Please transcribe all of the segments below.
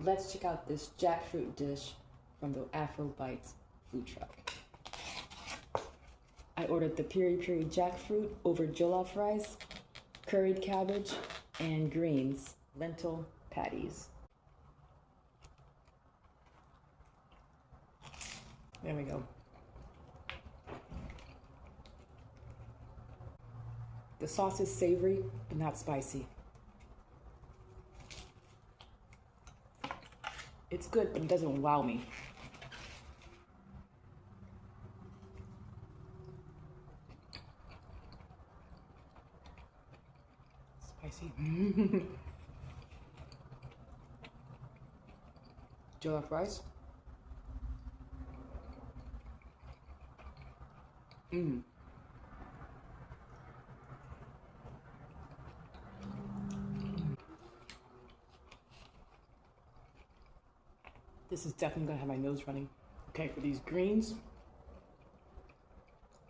Let's check out this jackfruit dish from the AfroBites food truck. I ordered the peri jackfruit over jollof rice, curried cabbage, and greens, lentil patties. There we go. The sauce is savory, but not spicy. It's good, but it doesn't wow me. Spicy. Jollof rice. This is definitely gonna have my nose running. Okay, for these greens,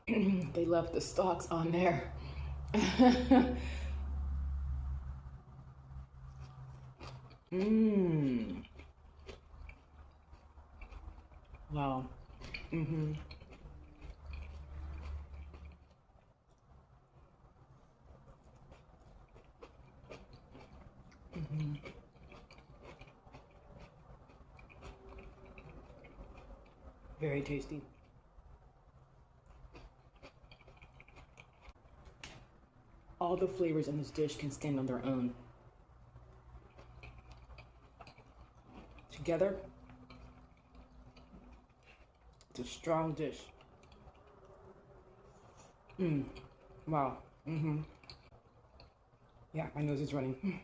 they left the stalks on there. Wow. Very tasty. All the flavors in this dish can stand on their own. Together, it's a strong dish. Wow. Yeah, my nose is running.